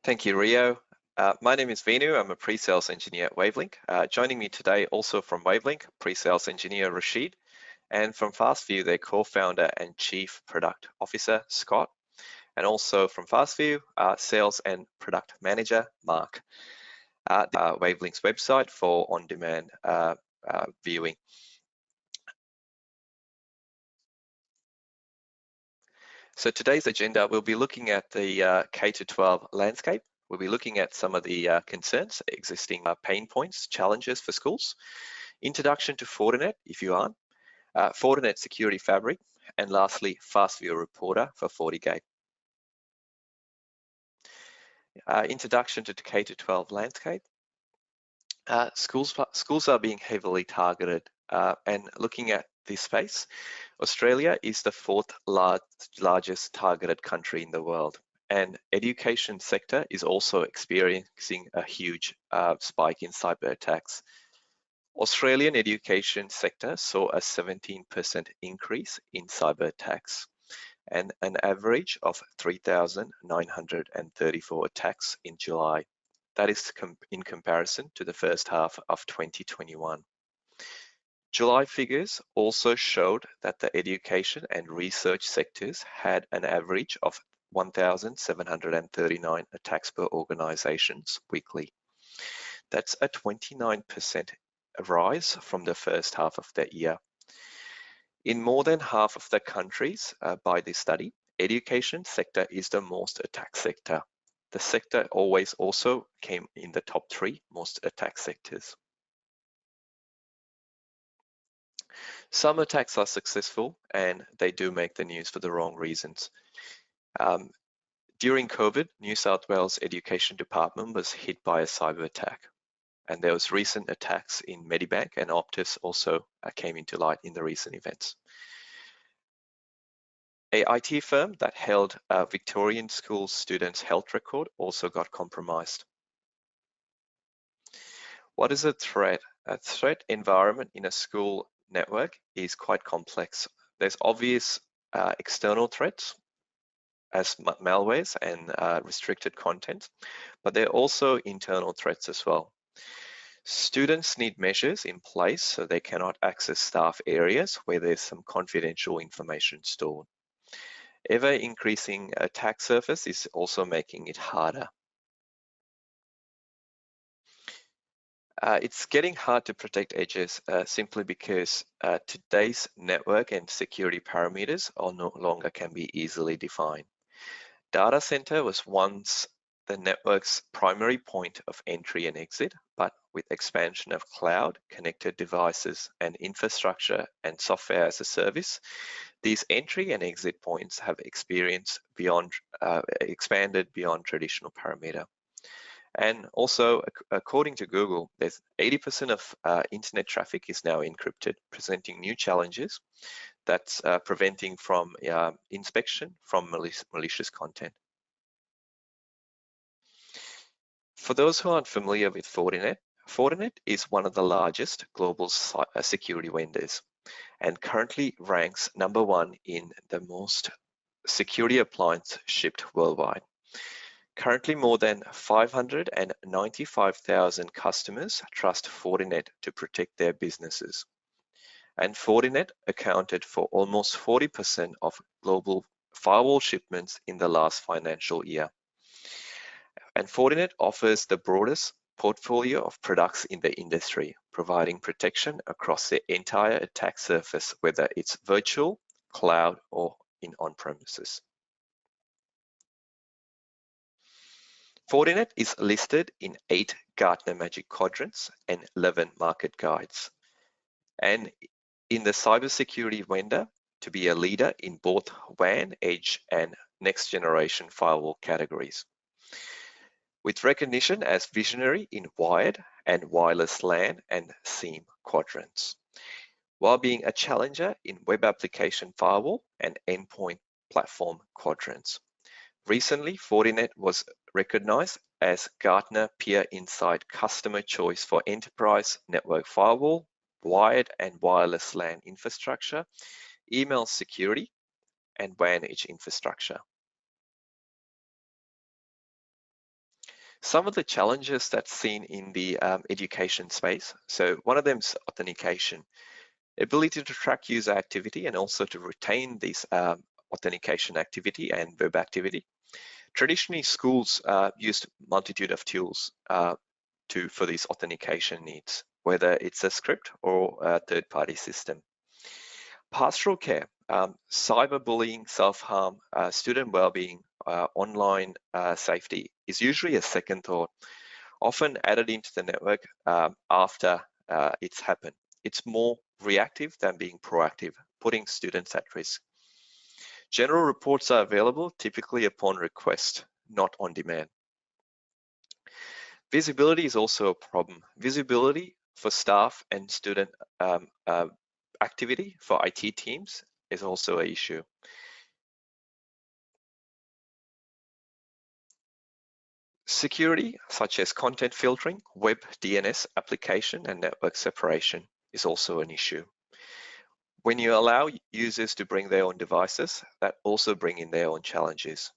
Thank you, Rio. My name is Veenu. I'm a pre-sales engineer at Wavelink. Joining me today also from Wavelink, pre-sales engineer Rashid, and from FastView, their co-founder and chief product officer, Scott, and also from FastView, sales and product manager, Mark. Wavelink's website for on-demand viewing. So today's agenda, we'll be looking at the K-12 landscape. We'll be looking at some of the concerns, existing pain points, challenges for schools, introduction to Fortinet, if you aren't, Fortinet Security Fabric, and lastly, FastView Reporter for FortiGate. Introduction to the K-12 landscape. Schools are being heavily targeted, and looking at this space, Australia is the fourth largest targeted country in the world, and education sector is also experiencing a huge spike in cyber attacks. Australian education sector saw a 17% increase in cyber attacks and an average of 3,934 attacks in July. That is in comparison to the first half of 2021. July figures also showed that the education and research sectors had an average of 1,739 attacks per organizations weekly. That's a 29% rise from the first half of the year. In more than half of the countries by this study, education sector is the most attacked sector. The sector always also came in the top 3 most attacked sectors. Some attacks are successful and they do make the news for the wrong reasons. During COVID, New South Wales Education Department was hit by a cyber attack, and there was recent attacks in Medibank and Optus also came into light in the recent events. A IT firm that held a Victorian school students' health record also got compromised. What is a threat? A threat environment in a school network is quite complex. There's obvious external threats as malwares and restricted content, but there are also internal threats as well. Students need measures in place so they cannot access staff areas where there's some confidential information stored. Ever increasing attack surface is also making it harder. It's getting hard to protect edges simply because today's network and security parameters are no longer can be easily defined. Data center was once the network's primary point of entry and exit, but with expansion of cloud, connected devices, and infrastructure and software as a service, these entry and exit points have expanded beyond traditional perimeter. And also, according to Google, there's 80% of internet traffic is now encrypted, presenting new challenges that's preventing from inspection from malicious content. For those who aren't familiar with Fortinet, Fortinet is one of the largest global security vendors and currently ranks #1 in the most security appliance shipped worldwide. Currently, more than 595,000 customers trust Fortinet to protect their businesses. And Fortinet accounted for almost 40% of global firewall shipments in the last financial year. And Fortinet offers the broadest portfolio of products in the industry, providing protection across the entire attack surface, whether it's virtual, cloud, or in on-premises. Fortinet is listed in 8 Gartner Magic Quadrants and 11 market guides, and in the cybersecurity vendor to be a leader in both WAN, Edge, and next generation firewall categories, with recognition as visionary in wired and wireless LAN and SIEM quadrants, while being a challenger in web application firewall and endpoint platform quadrants. Recently, Fortinet was recognized as Gartner Peer Insight Customer Choice for Enterprise Network Firewall, Wired and Wireless LAN Infrastructure, Email Security, and WAN Edge Infrastructure. Some of the challenges that's seen in the education space. So one of them is authentication, ability to track user activity and also to retain these authentication activity and web activity. Traditionally, schools used multitude of tools for these authentication needs, whether it's a script or a third-party system. Pastoral care, cyberbullying, self-harm, student well-being, online safety is usually a second thought, often added into the network after it's happened. It's more reactive than being proactive, putting students at risk. General reports are available typically upon request, not on demand. Visibility is also a problem. Visibility for staff and student activity for IT teams is also an issue. Security, such as content filtering, web DNS application, and network separation is also an issue. When you allow users to bring their own devices, that also bring in their own challenges.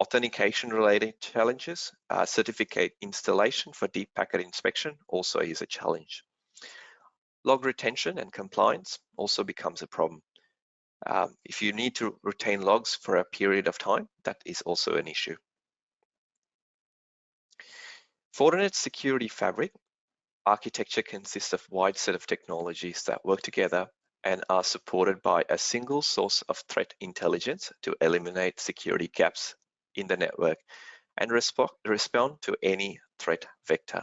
Authentication related challenges, certificate installation for deep packet inspection also is a challenge. Log retention and compliance also becomes a problem. If you need to retain logs for a period of time, that is also an issue. Fortinet Security Fabric architecture consists of a wide set of technologies that work together and are supported by a single source of threat intelligence to eliminate security gaps in the network and respond to any threat vector.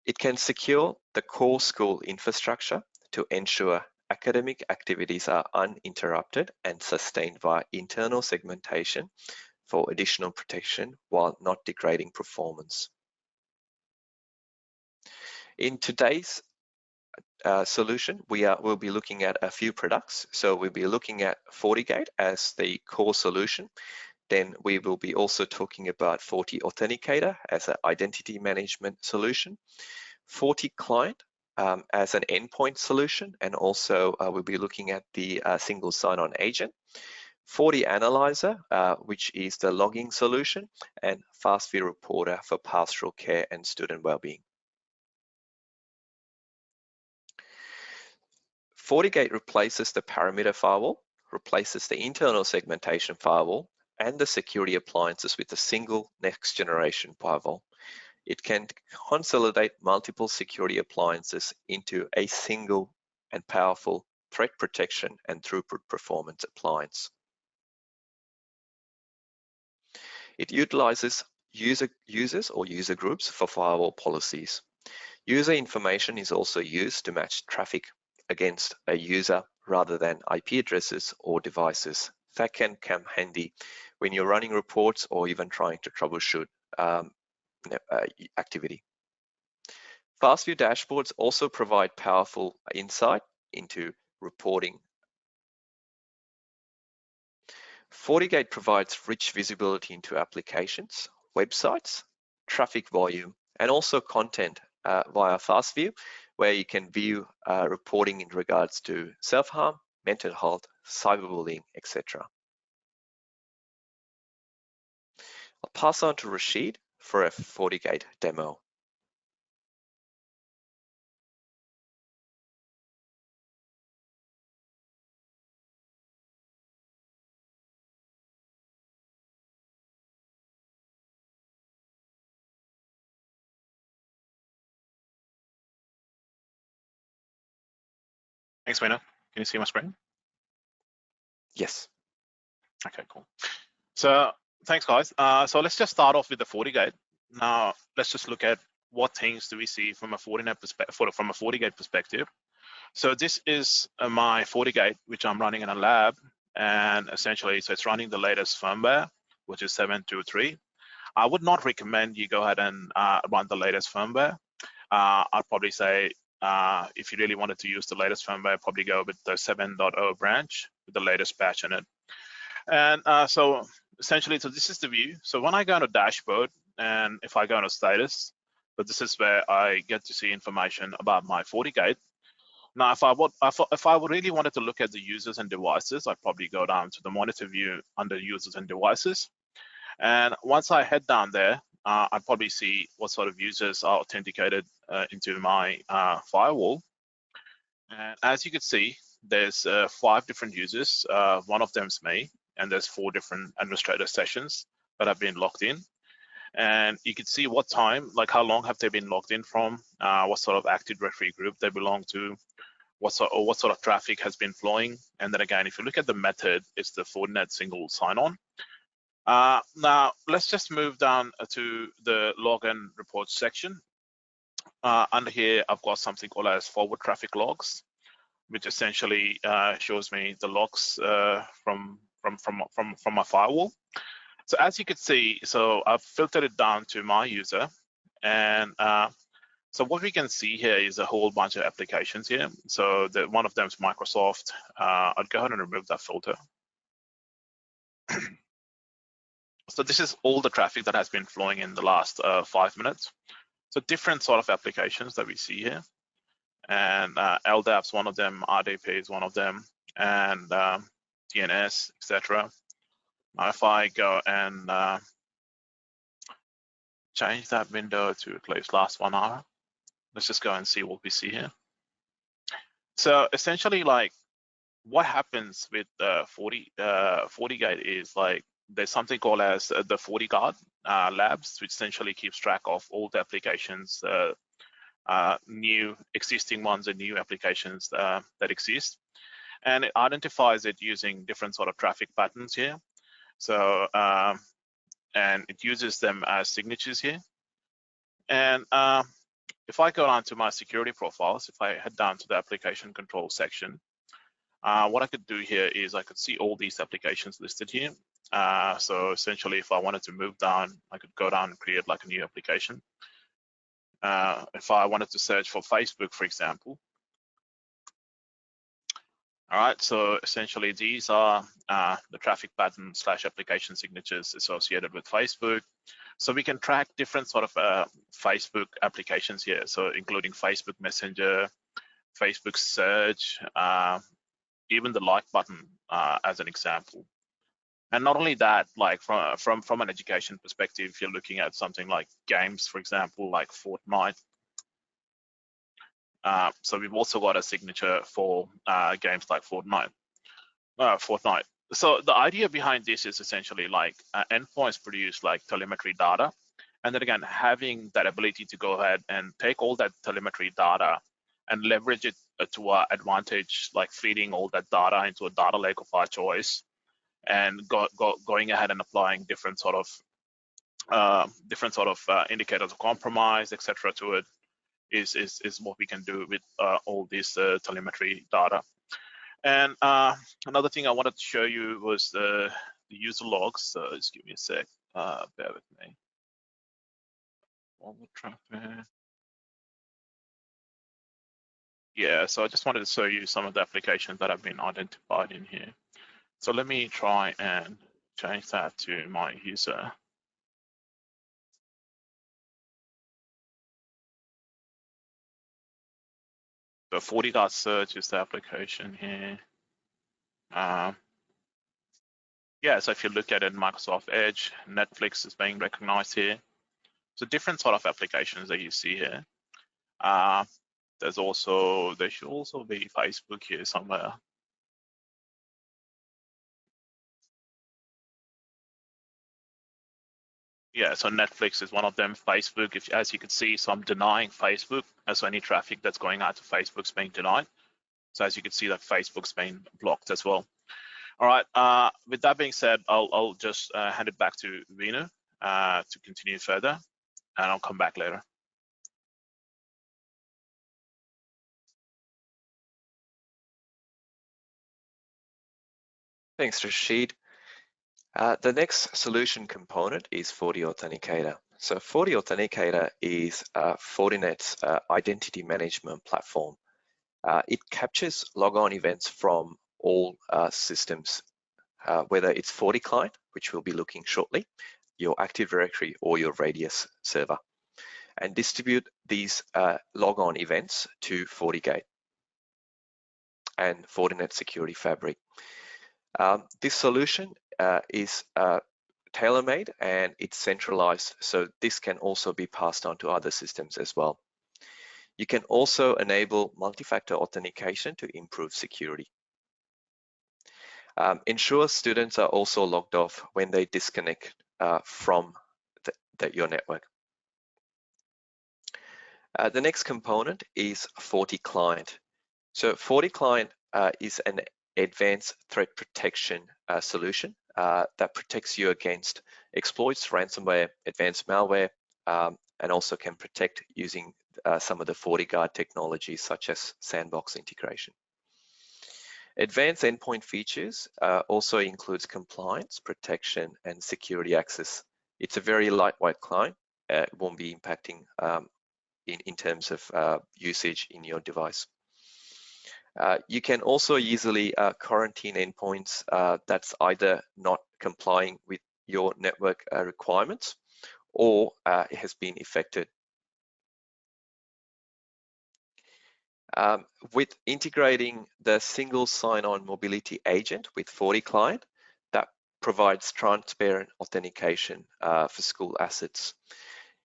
It can secure the core school infrastructure to ensure academic activities are uninterrupted and sustained via internal segmentation for additional protection while not degrading performance. In today's solution, we'll be looking at a few products. So we'll be looking at FortiGate as the core solution. Then we will be also talking about Authenticator as an identity management solution, FortiClient as an endpoint solution, and also we'll be looking at the single sign-on agent, FortiAnalyzer, which is the logging solution, and FastView Reporter for pastoral care and student well-being. FortiGate replaces the perimeter firewall, replaces the internal segmentation firewall, and the security appliances with a single next generation firewall. It can consolidate multiple security appliances into a single and powerful threat protection and throughput performance appliance. It utilizes users or user groups for firewall policies. User information is also used to match traffic against a user rather than IP addresses or devices. That can come handy when you're running reports or even trying to troubleshoot activity. FastView dashboards also provide powerful insight into reporting. FortiGate provides rich visibility into applications, websites, traffic volume, and also content via FastView, where you can view reporting in regards to self-harm, mental health, cyberbullying, etc. I'll pass on to Rashid for a FortiGate demo. Thanks, Veenu. Can you see my screen? Yes. Okay, cool. So thanks, guys. So let's just start off with the FortiGate. Now let's just look at what things do we see from a Fortinet perspective, from a FortiGate perspective. So this is my FortiGate, which I'm running in a lab, and essentially, so it's running the latest firmware, which is 7.2.3. I would not recommend you go ahead and run the latest firmware. I'd probably say if you really wanted to use the latest firmware, probably go with the 7.0 branch with the latest patch in it. And so essentially, so this is the view. So when I go to dashboard, and if I go to status, but this is where I get to see information about my FortiGate. Now, if I really wanted to look at the users and devices, I'd probably go down to the monitor view under users and devices. And once I head down there, I'd probably see what sort of users are authenticated into my firewall. And as you can see, there's 5 different users. One of them is me, and there's 4 different administrator sessions that have been logged in. And you can see what time, like how long have they been logged in from, what sort of Active Directory group they belong to, what sort of traffic has been flowing. And then again, if you look at the method, it's the Fortinet single sign-on. Now, let's just move down to the log and reports section. Under here, I've got something called as forward traffic logs, which essentially shows me the logs from my firewall. So as you can see, so I've filtered it down to my user, and so what we can see here is a whole bunch of applications here. So one of them is Microsoft. I'll go ahead and remove that filter. So this is all the traffic that has been flowing in the last 5 minutes. So different sort of applications that we see here. And LDAP's one of them, RDP is one of them, and DNS, etc. Now, if I go and change that window to at least last 1 hour, let's just go and see what we see here. So essentially, like what happens with FortiGate is like there's something called as the FortiGuard labs, which essentially keeps track of all the applications, new existing ones and new applications that exist, and it identifies it using different sort of traffic patterns here. So and it uses them as signatures here. And if I go down to my security profiles, if I head down to the application control section, what I could do here is I could see all these applications listed here. So essentially, if I wanted to move down, I could go down and create like a new application. If I wanted to search for Facebook, for example. All right, so essentially these are the traffic pattern / application signatures associated with Facebook. So we can track different sort of Facebook applications here. So including Facebook Messenger, Facebook Search, even the like button as an example. And not only that, like from an education perspective, if you're looking at something like games, for example, like Fortnite. So we've also got a signature for games like Fortnite. So the idea behind this is essentially like endpoints produce like telemetry data, and then again having that ability to go ahead and take all that telemetry data and leverage it to our advantage, like feeding all that data into a data lake of our choice, and going ahead and applying different sort of indicators of compromise, etc. to it is what we can do with all this telemetry data. And another thing I wanted to show you was the user logs. So just give me a sec, bear with me. Forward traffic. Yeah, so I just wanted to show you some of the applications that have been identified in here. So let me try and change that to my user. So FortiGuard search is the application here. Yeah, so if you look at it, Microsoft Edge, Netflix is being recognized here. So different sort of applications that you see here. There should also be Facebook here somewhere. Yeah, so Netflix is one of them. Facebook, as you can see, so I'm denying Facebook. So any traffic that's going out to Facebook's being denied. So as you can see, that Facebook's being blocked as well. All right. With that being said, I'll just hand it back to Veenu to continue further, and I'll come back later. Thanks, Rashid. The next solution component is FortiAuthenticator. So FortiAuthenticator is Fortinet's identity management platform. It captures logon events from all systems, whether it's FortiClient, which we'll be looking shortly, your Active Directory or your Radius server, and distribute these logon events to FortiGate and Fortinet Security Fabric. This solution is tailor-made and it's centralized, so this can also be passed on to other systems as well. You can also enable multi-factor authentication to improve security. Ensure students are also logged off when they disconnect from your network. The next component is FortiClient. So FortiClient is an advanced threat protection solution that protects you against exploits, ransomware, advanced malware, and also can protect using some of the FortiGuard technologies such as sandbox integration. Advanced endpoint features also includes compliance, protection, and security access. It's a very lightweight client. It won't be impacting in terms of usage in your device. You can also easily quarantine endpoints that's either not complying with your network requirements or it has been affected. With integrating the single sign-on mobility agent with FortiClient, that provides transparent authentication for school assets.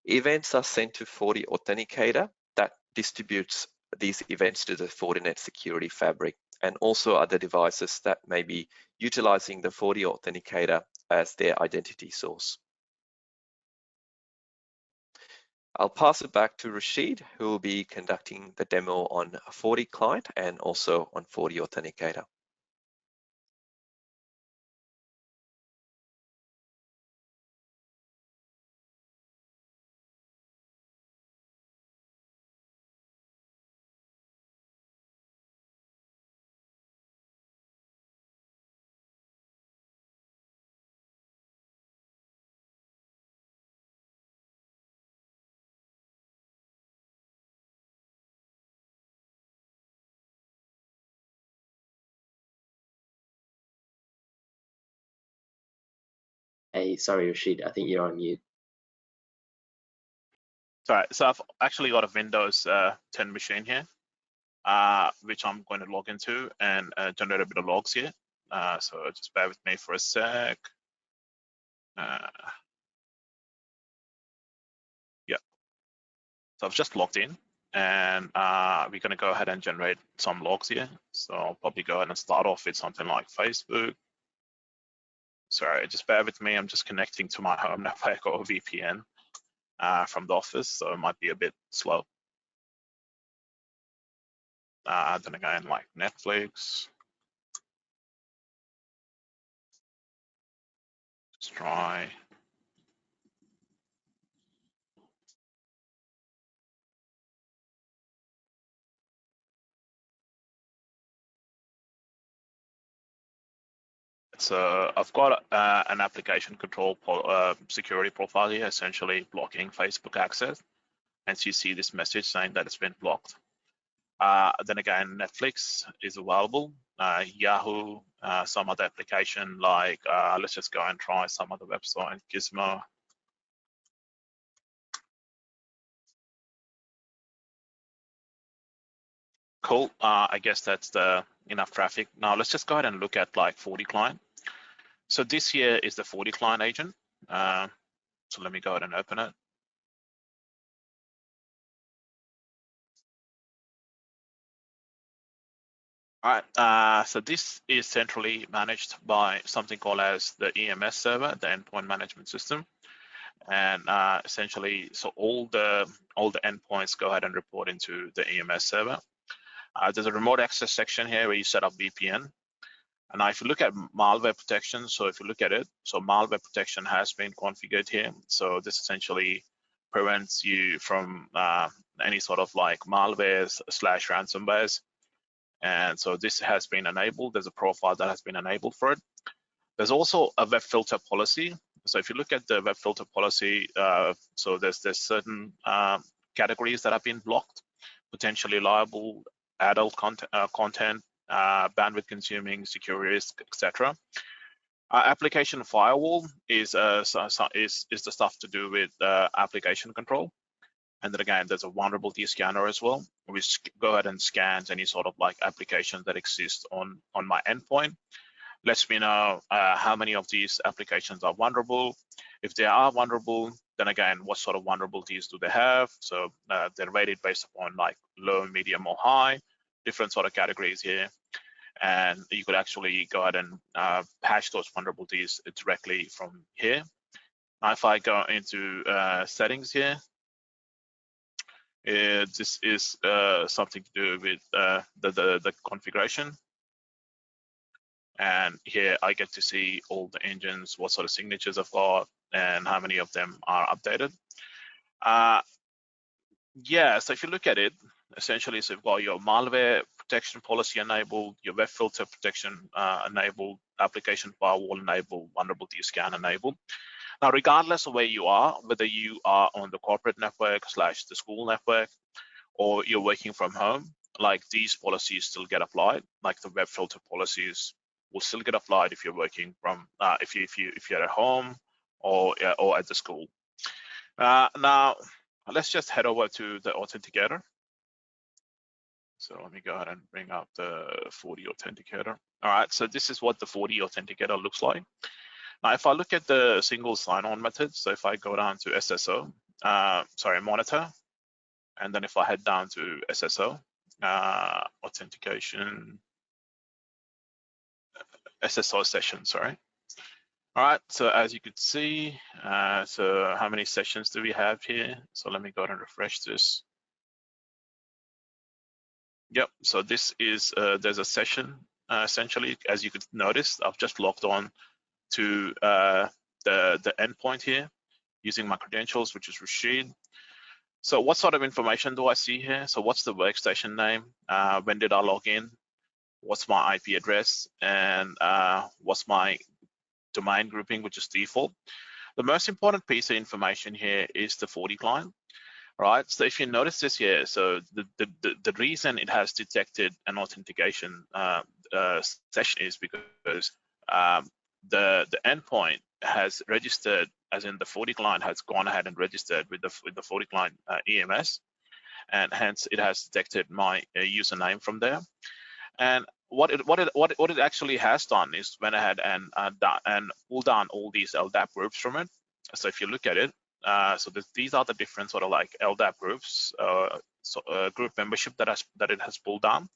Events are sent to Forti Authenticator that distributes these events to the Fortinet Security Fabric and also other devices that may be utilizing the Forti Authenticator as their identity source. I'll pass it back to Rashid, who will be conducting the demo on FortiClient and also on Forti Authenticator. Hey, sorry, Rashid, I think you're on mute. Sorry, so I've actually got a Windows 10 machine here, which I'm going to log into and generate a bit of logs here. So just bear with me for a sec. Yeah, so I've just logged in and we're going to go ahead and generate some logs here. So I'll probably go ahead and start off with something like Facebook. Sorry, just bear with me. I'm just connecting to my home network or VPN from the office, so it might be a bit slow. Then again, like Netflix. Let's try. So I've got an application control security profile here, essentially blocking Facebook access. And so you see this message saying that it's been blocked. Then again, Netflix is available, Yahoo, some other application like, let's just go and try some other website, Gizmo. Cool, I guess that's the enough traffic. Now let's just go ahead and look at like FortiClient. So this here is the FortiClient agent. So let me go ahead and open it. All right, so this is centrally managed by something called as the EMS server, the Endpoint Management System. And essentially, so all the endpoints go ahead and report into the EMS server. There's a remote access section here where you set up VPN. And now if you look at malware protection, so if you look at it, so malware protection has been configured here. So this essentially prevents you from any sort of like malwares / ransomwares. And so this has been enabled. There's a profile that has been enabled for it. There's also a web filter policy. So if you look at the web filter policy, so there's certain categories that have been blocked, potentially liable, adult content, bandwidth consuming, security risk, etc. Application firewall is the stuff to do with application control. And then again, there's a vulnerability scanner as well, which go ahead and scans any sort of like applications that exist on my endpoint. lets me know how many of these applications are vulnerable. If they are vulnerable, then again, what sort of vulnerabilities do they have? So they're rated based upon like low, medium, or high, different sort of categories here. And you could actually go ahead and patch those vulnerabilities directly from here. Now, if I go into settings here, this is something to do with the configuration. And here I get to see all the engines, what sort of signatures I've got, and how many of them are updated. Yeah, so if you look at it, essentially, so you've got your malware protection policy enabled, your web filter protection enabled, application firewall enabled, vulnerability scan enabled. Now, regardless of where you are, whether you are on the corporate network / the school network, or you're working from home, like these policies still get applied, like the web filter policies will still get applied if you're working from, if you're at home or at the school. Now, let's just head over to the Authenticator. So let me go ahead and bring up the Forti Authenticator. All right, so this is what the Forti Authenticator looks like. Now, if I look at the single sign-on method, so if I go down to SSO, monitor, and then if I head down to SSO, authentication, SSO session, sorry. All right, so as you could see, so how many sessions do we have here? So let me go ahead and refresh this. Yep, so this is, there's a session, essentially, as you could notice, I've just logged on to the endpoint here using my credentials, which is Rashid. So what sort of information do I see here? So what's the workstation name? When did I log in? What's my IP address? And what's my domain grouping, which is default? The most important piece of information here is the Forti client. Right, so if you notice this here, so the reason it has detected an authentication session is because the endpoint has registered, as in the Forti client has gone ahead and registered with the Forti client EMS, and hence it has detected my username from there. And what it actually has done is went ahead and pulled down all these LDAP groups from it. So if you look at it, so these are the different sort of like LDAP groups, group membership that it has pulled down.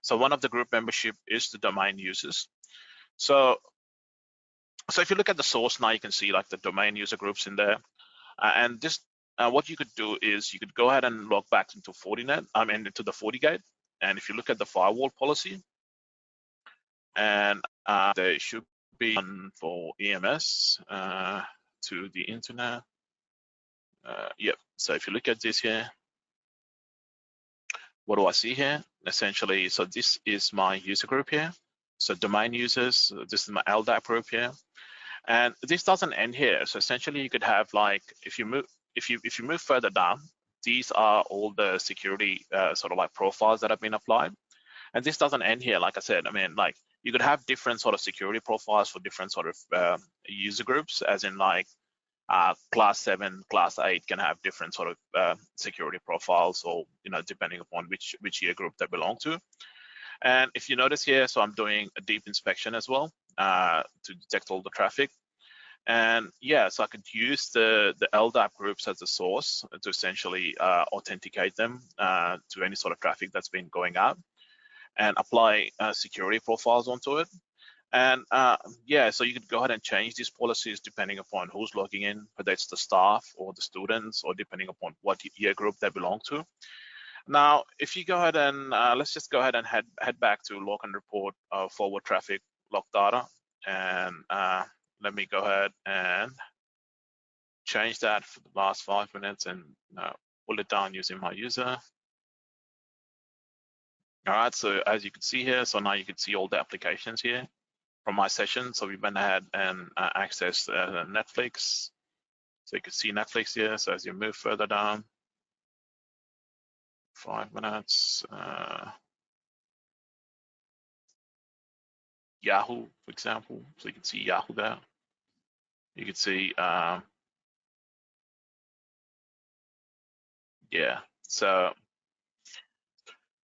So one of the group membership is the domain users. So if you look at the source now, you can see like the domain user groups in there. And this, what you could do is you could go ahead and log back into Fortinet, into the FortiGate. And if you look at the firewall policy, and there should be one for EMS to the internet. Yep, so if you look at this here, what do I see here? Essentially, so this is my user group here. So domain users, this is my LDAP group here. And this doesn't end here. So essentially you could have like, if you move further down, these are all the security sort of like profiles that have been applied. And this doesn't end here. Like I said, I mean, like you could have different sort of security profiles for different sort of user groups, as in like class 7, class 8 can have different sort of security profiles, or depending upon which year group they belong to. And if you notice here, so I'm doing a deep inspection as well to detect all the traffic. And yeah, so I could use the LDAP groups as a source to essentially authenticate them to any sort of traffic that's been going out, and apply security profiles onto it. And yeah, so you could go ahead and change these policies depending upon who's logging in, whether it's the staff or the students, or depending upon what year group they belong to. Now, if you go ahead and let's just go ahead and head back to log and report forward traffic log data, and let me go ahead and change that for the last 5 minutes and pull it down using my user. All right, so as you can see here, so now you can see all the applications here from my session. So we went ahead and accessed Netflix. So you can see Netflix here. So as you move further down, 5 minutes, Yahoo, for example. So you can see Yahoo there. You can see, yeah. So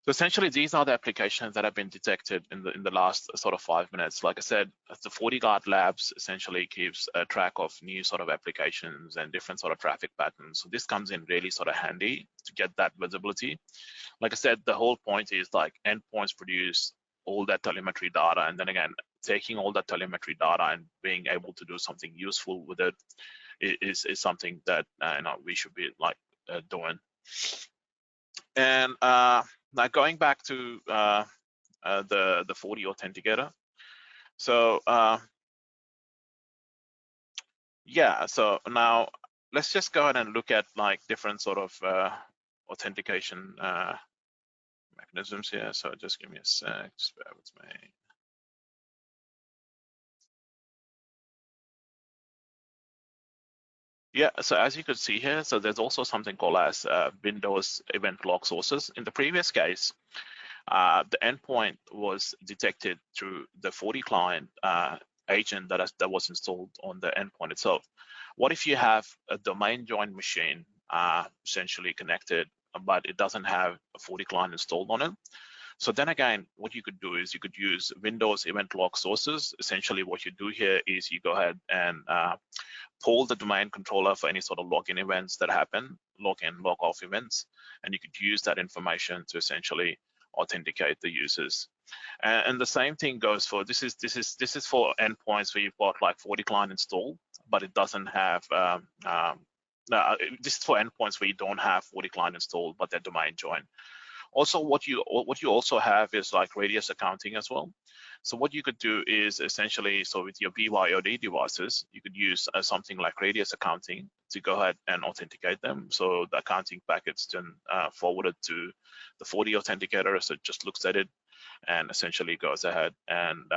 So essentially, these are the applications that have been detected in the last sort of 5 minutes. Like I said, the FortiGuard Labs essentially keeps a track of new sort of applications and different sort of traffic patterns. So this comes in really sort of handy to get that visibility. Like I said, the whole point is like endpoints produce all that telemetry data, and then again, taking all that telemetry data and being able to do something useful with it is something that we should be like doing. And now going back to the Forti Authenticator. So yeah, so now let's just go ahead and look at like different sort of authentication mechanisms here. So just give me a sec, just bear with me. Yeah, so as you could see here, so there's also something called as Windows event log sources. In the previous case, the endpoint was detected through the FortiClient agent that was installed on the endpoint itself. What if you have a domain joined machine essentially connected, but it doesn't have a FortiClient installed on it? So then again, what you could do is you could use Windows event log sources. Essentially, what you do here is you go ahead and pull the domain controller for any sort of login events that happen, login, log off events, and you could use that information to essentially authenticate the users. And the same thing goes for this is for endpoints where you've got like FortiClient installed, but it doesn't have this is for endpoints where you don't have FortiClient installed, but they're domain joined. Also, what you also have is like radius accounting as well. So what you could do is essentially, so with your BYOD devices, you could use something like radius accounting to go ahead and authenticate them. So the accounting packets then forwarded to the Forti Authenticator, so it just looks at it and essentially goes ahead and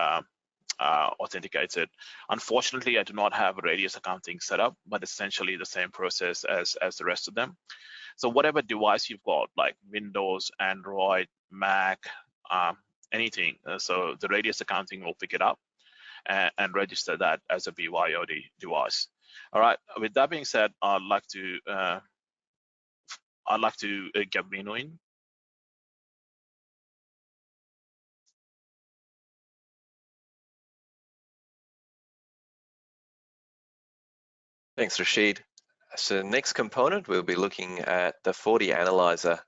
authenticates it. Unfortunately, I do not have a radius accounting set up, but essentially the same process as the rest of them. So whatever device you've got, like Windows, Android, Mac, anything, so the radius accounting will pick it up and register that as a BYOD device. All right. With that being said, I'd like to get Veenu in. Thanks, Rashid. So the next component, we'll be looking at the FortiAnalyzer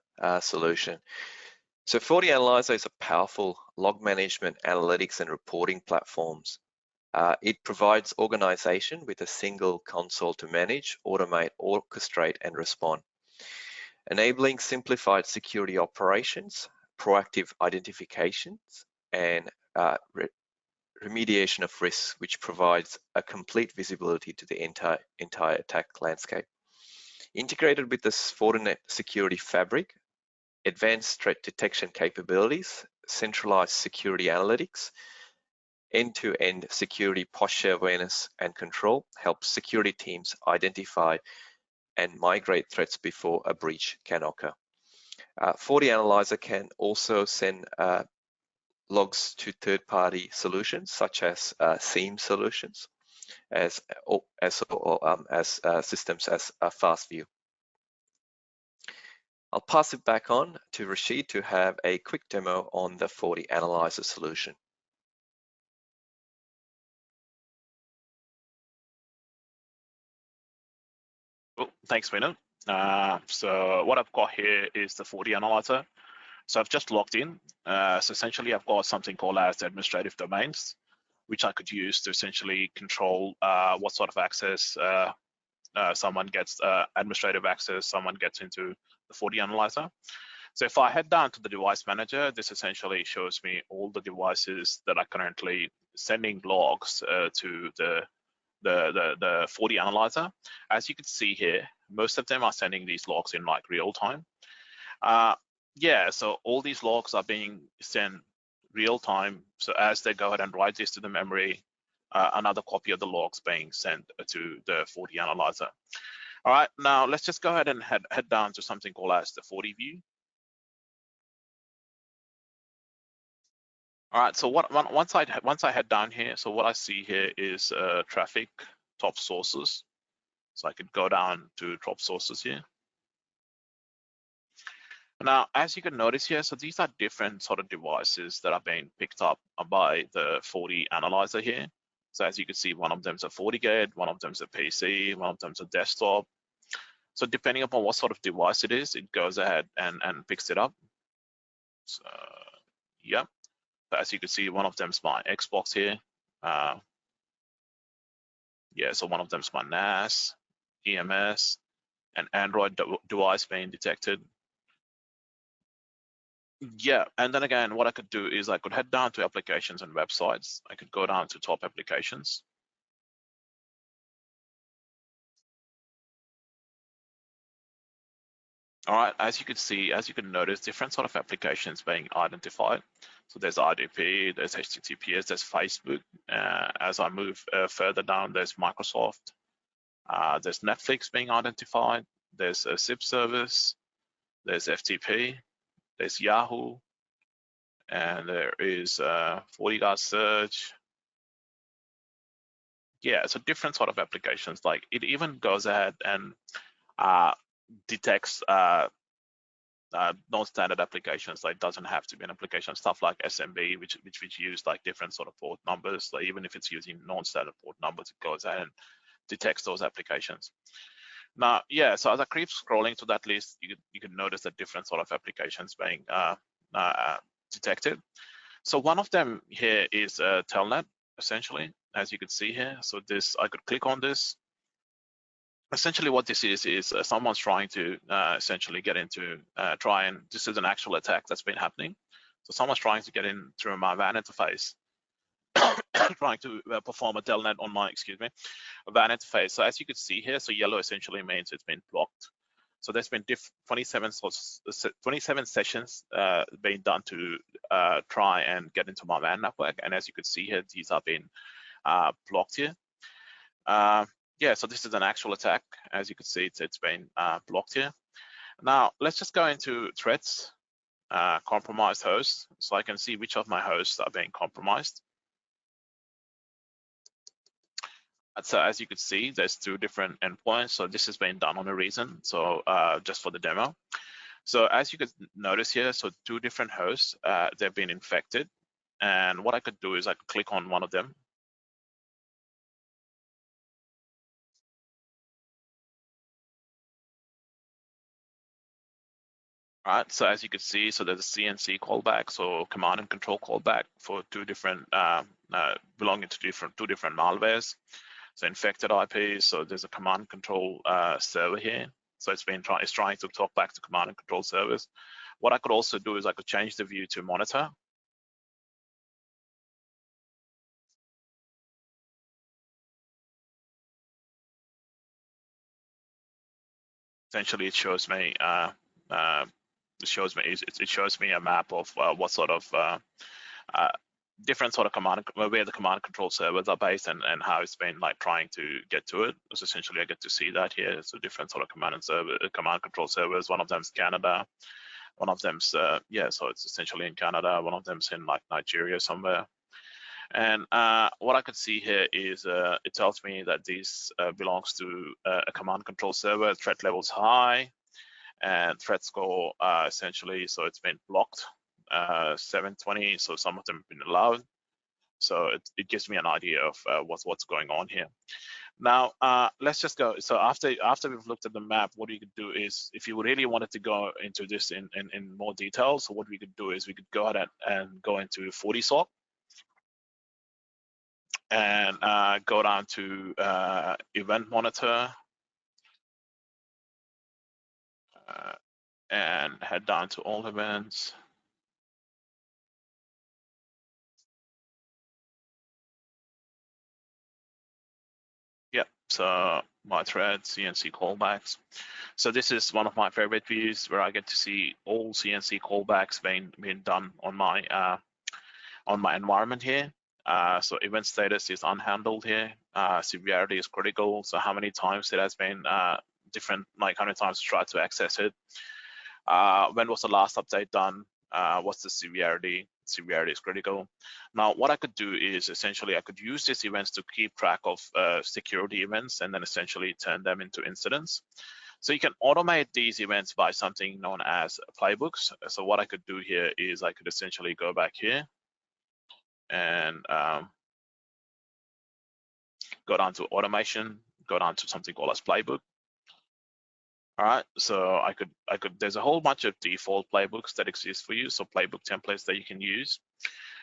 solution. So FortiAnalyzer is a powerful log management, analytics, and reporting platforms. It provides organization with a single console to manage, automate, orchestrate, and respond, enabling simplified security operations, proactive identifications, and remediation of risks, which provides a complete visibility to the entire attack landscape. Integrated with the Fortinet Security Fabric, advanced threat detection capabilities, centralized security analytics, end-to-end security posture awareness and control helps security teams identify and migrate threats before a breach can occur. FortiAnalyzer can also send logs to third-party solutions such as SIEM solutions, as systems as FastView. I'll pass it back on to Rashid to have a quick demo on the FortiAnalyzer solution. Well, thanks, Veenu. So what I've got here is the FortiAnalyzer. So I've just logged in. So essentially, I've got something called as administrative domains, which I could use to essentially control what sort of access someone gets, administrative access someone gets into the FortiAnalyzer. So if I head down to the device manager, this essentially shows me all the devices that are currently sending logs to the FortiAnalyzer. As you can see here, most of them are sending these logs in like real time. Yeah, so all these logs are being sent real time. So as they go ahead and write this to the memory, another copy of the logs being sent to the FortiAnalyzer. All right, now let's just go ahead and head down to something called as the FortiView. All right, so once I head down here, so what I see here is traffic top sources. So I could go down to top sources here. Now, as you can notice here, so these are different sort of devices that are being picked up by the Forti analyzer here. So as you can see, one of them is a FortiGate, one of them is a PC, one of them is a desktop. So depending upon what sort of device it is, it goes ahead and picks it up. So, yeah. So as you can see, one of them is my Xbox here. Yeah, so one of them is my NAS, EMS, and Android device being detected. Yeah, and then again, what I could do is I could head down to applications and websites. I could go down to top applications. All right, as you can see, as you can notice, different sort of applications being identified. So there's IDP, there's HTTPS, there's Facebook. As I move further down, there's Microsoft. There's Netflix being identified. There's a zip service. There's FTP. There's Yahoo. And there is FortiGuard Search. Yeah, so different sort of applications. Like it even goes ahead and detects non-standard applications. Like doesn't have to be an application, stuff like SMB, which use like different sort of port numbers. Like even if it's using non-standard port numbers, it goes ahead and detects those applications. Now, yeah, so as I keep scrolling to that list, you can notice that different sort of applications being detected. So one of them here is Telnet, essentially, as you can see here. So this, I could click on this. Essentially what this is someone's trying to essentially get into, this is an actual attack that's been happening. So someone's trying to get in through my WAN interface, trying to perform a telnet on my, WAN interface. So as you can see here, so yellow essentially means it's been blocked. So there's been 27 sessions being done to try and get into my WAN network. And as you can see here, these are being blocked here. Yeah, so this is an actual attack. As you can see, it's been blocked here. Now, let's just go into threats, compromised hosts, so I can see which of my hosts are being compromised. And so as you can see, there's 2 different endpoints. So this has been done on a reason, so just for the demo. So as you can notice here, so 2 different hosts, they've been infected. And what I could do is I could click on one of them. All right, so as you can see, so there's a CNC callback, so command and control callback for 2 different, belonging to 2 different malwares. So infected IPs, so there's a command and control server here. So it's trying to talk back to command and control servers. What I could also do is I could change the view to monitor. Essentially, it shows me a map of what sort of different sort of where the command and control servers are based and how it's been like trying to get to it. So essentially, I get to see that here. So different sort of command and control servers. One of them's Canada. One of them's yeah, so it's essentially in Canada. One of them's in like Nigeria somewhere. And what I could see here is it tells me that this belongs to a command control server. Threat level's high, and threat score essentially, so it's been blocked 720. So some of them have been allowed. So it gives me an idea of what's going on here. Now let's just go. So after we've looked at the map, what we could do is, if you really wanted to go into this in more detail, so what we could do is we could go ahead and go into FortiSOC. And go down to Event Monitor and head down to all events. Yep, so my thread, CNC callbacks. So this is one of my favorite views where I get to see all CNC callbacks being done on my environment here. So event status is unhandled here. Severity is critical. So how many times it has been different, like how many times you tried to access it. When was the last update done? What's the severity? Severity is critical. Now, what I could do is essentially I could use these events to keep track of security events and then essentially turn them into incidents. So you can automate these events by something known as playbooks. So what I could do here is I could essentially go back here and go down to automation, go down to something called as playbook. All right, so I could there's a whole bunch of default playbooks that exist for you, so playbook templates that you can use.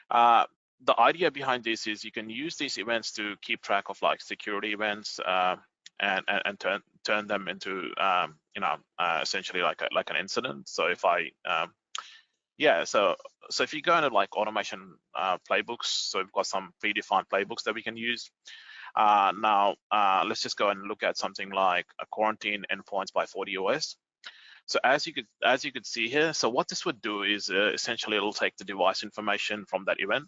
The idea behind this is you can use these events to keep track of like security events and turn them into essentially like an incident. So if I so if you go into like automation playbooks, so we've got some predefined playbooks that we can use. Now let's just go and look at something like a quarantine endpoints by FortiOS. So as you could see here, so what this would do is essentially it'll take the device information from that event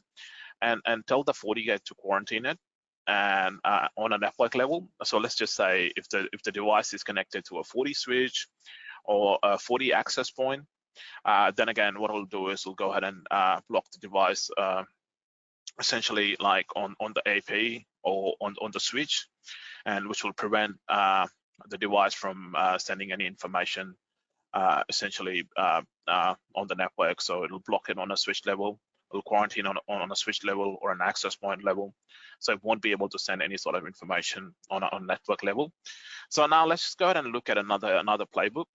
and tell the FortiGate to quarantine it, and on a network level. So let's just say if the device is connected to a Forti switch or a Forti access point, then again what it'll do is it'll go ahead and block the device essentially like on the AP or on the switch, and which will prevent the device from sending any information essentially on the network. So it'll block it on a switch level, it'll quarantine on a switch level or an access point level, so it won't be able to send any sort of information on a network level. So now let's just go ahead and look at another playbook.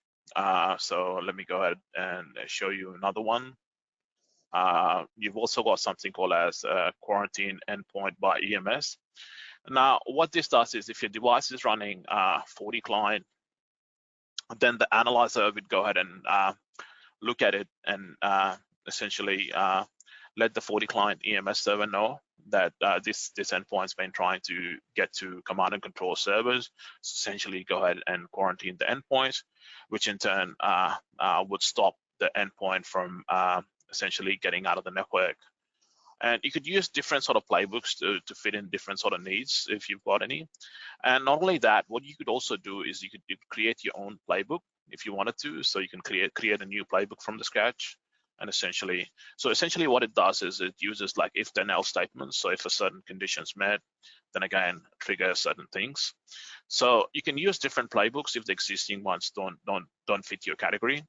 So let me go ahead and show you another one. You've also got something called as quarantine endpoint by EMS. Now what this does is if your device is running Forti client, then the analyzer would go ahead and look at it and essentially let the Forti client EMS server know that this endpoint's been trying to get to command and control servers. So essentially go ahead and quarantine the endpoint, which in turn would stop the endpoint from essentially getting out of the network. And you could use different sort of playbooks to fit in different sort of needs if you've got any. And not only that, what you could also do is you could create your own playbook if you wanted to. So you can create a new playbook from the scratch. And essentially what it does is it uses like if then else statements. So if a certain condition's met, then again trigger certain things. So you can use different playbooks if the existing ones don't fit your category.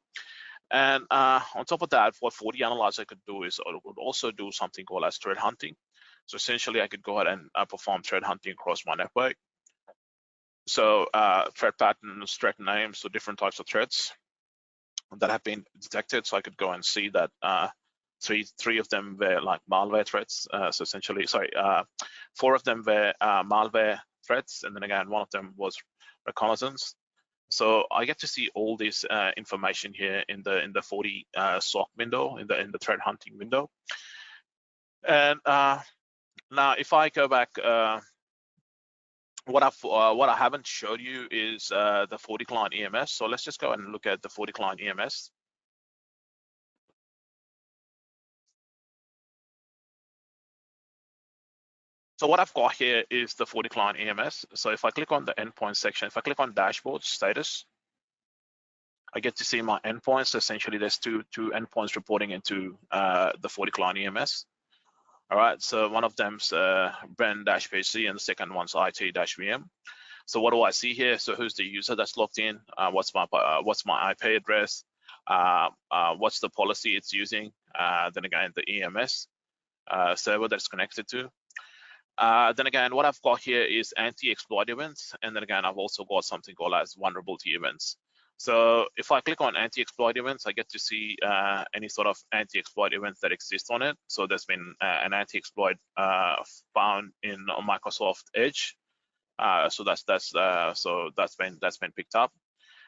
And on top of that, what Forti Analyzer could do is it would also do something called as threat hunting. So essentially I could go ahead and perform threat hunting across my network. So threat patterns, threat names, so different types of threats that have been detected. So I could go and see that three of them were like malware threats. So essentially, four of them were malware threats, and then again, one of them was reconnaissance. So I get to see all this information here in the Forti SOC window, in the threat hunting window. And now, if I go back, what I haven't showed you is the Forti client EMS. So let's just go and look at the Forti client EMS. So what I've got here is the Forti client EMS. So if I click on the endpoint section, if I click on dashboard status, I get to see my endpoints. Essentially, there's two endpoints reporting into the Forti client EMS. All right, so one of them's Bren-PC and the second one's IT-VM. So what do I see here? So who's the user that's logged in? What's my IP address? What's the policy it's using? Then again, the EMS server that's connected to. Then again, what I've got here is anti-exploit events, and then again, I've also got something called as vulnerability events. So if I click on anti-exploit events, I get to see any sort of anti-exploit events that exist on it. So there's been an anti-exploit found in Microsoft Edge. So that's been picked up.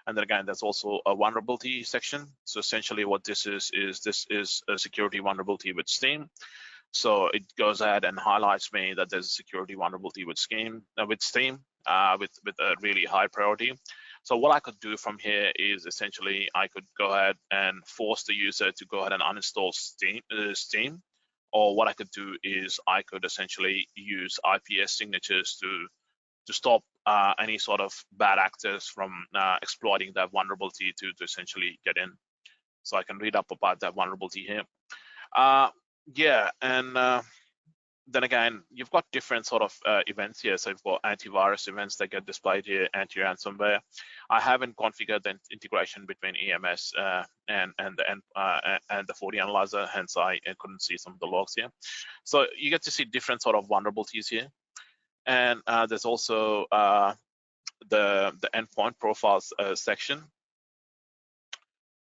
And then again, there's also a vulnerability section. So essentially, what this is a security vulnerability with Steam. So it goes ahead and highlights me that there's a security vulnerability with Steam with a really high priority. So what I could do from here is essentially I could go ahead and force the user to go ahead and uninstall Steam, or what I could do is I could essentially use IPS signatures to stop any sort of bad actors from exploiting that vulnerability to essentially get in. So I can read up about that vulnerability here. then again, you've got different sort of events here. So you've got antivirus events that get displayed here, anti-ransomware. I haven't configured the integration between EMS and the FortiAnalyzer, hence I couldn't see some of the logs here. So you get to see different sort of vulnerabilities here. And there's also the endpoint profiles section.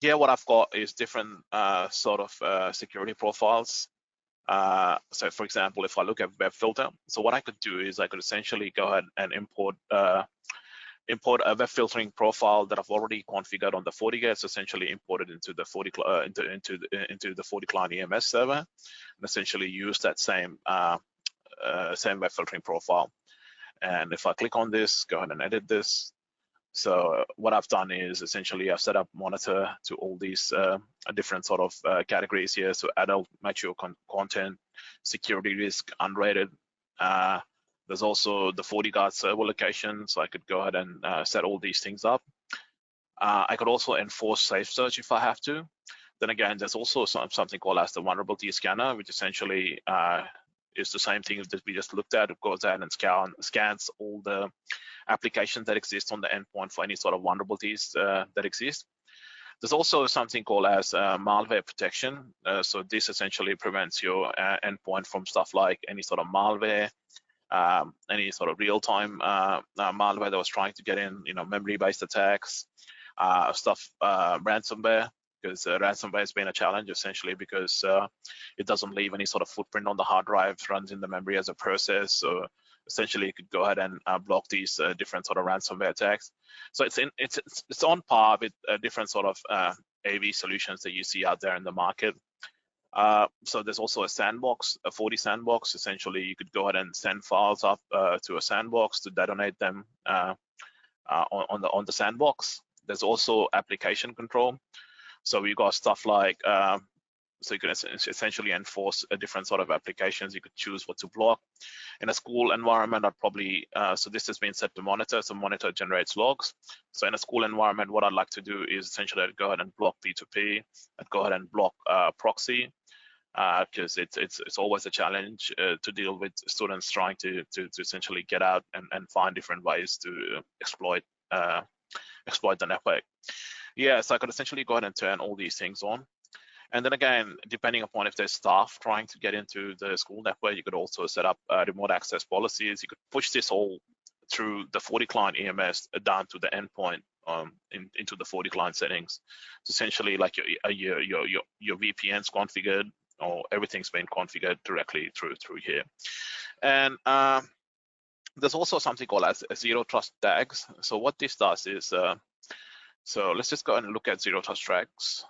Here, what I've got is different sort of security profiles. So for example, if I look at web filter, so what I could do is I could essentially go ahead and import a web filtering profile that I've already configured on the FortiGate. It's essentially imported into the into the FortiClient EMS server, and essentially use that same web filtering profile. And if I click on this, go ahead and edit this. So what I've done is essentially I've set up monitor to all these different sort of categories here. So adult, mature content, security risk, unrated. There's also the FortiGuard server location. So I could go ahead and set all these things up. I could also enforce safe search if I have to. Then again, there's also something called as the vulnerability scanner, which essentially is the same thing that we just looked at. It goes out and scans all the applications that exist on the endpoint for any sort of vulnerabilities that exist. There's also something called as malware protection. So this essentially prevents your endpoint from stuff like any sort of malware, any sort of real-time malware that was trying to get in, memory-based attacks, ransomware, because ransomware has been a challenge essentially because it doesn't leave any sort of footprint on the hard drive, runs in the memory as a process. So essentially you could go ahead and block these different sort of ransomware attacks. So it's on par with different sort of AV solutions that you see out there in the market. So there's also a sandbox, a FortiSandbox. Essentially you could go ahead and send files up to a sandbox to detonate them on the sandbox. There's also application control. So we got stuff like, so you can essentially enforce a different sort of applications. You could choose what to block. In a school environment, I'd probably, so this has been set to monitor, so monitor generates logs. So in a school environment, what I'd like to do is essentially I'd go ahead and block P2P, I'd go ahead and block proxy, because it's always a challenge to deal with students trying to essentially get out and find different ways to exploit the network. Yeah, so I could essentially go ahead and turn all these things on. And then again, depending upon if there's staff trying to get into the school network, you could also set up remote access policies. You could push this all through the FortiClient EMS down to the endpoint into the FortiClient settings. So essentially, like your VPN's configured, or everything's been configured directly through here. And there's also something called as zero trust tags. So what this does is, so let's just go and look at zero trust tags.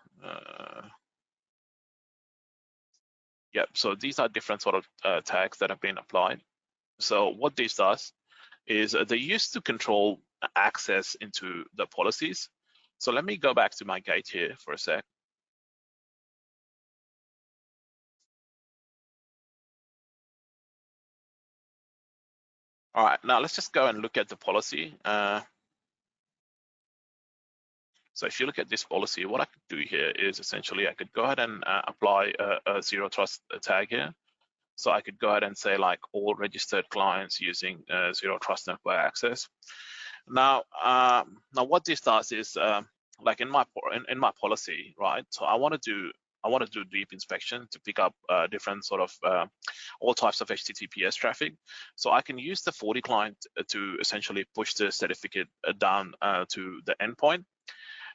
Yeah, so these are different sort of tags that have been applied. So what this does is they used to control access into the policies. So let me go back to my gate here for a sec. All right, now let's just go and look at the policy. So if you look at this policy, what I could do here is essentially I could go ahead and apply a zero trust tag here. So I could go ahead and say like all registered clients using zero trust network access. Now, what this does is like in my policy, right? So I want to do deep inspection to pick up different sort of all types of HTTPS traffic. So I can use the FortiClient to essentially push the certificate down to the endpoint.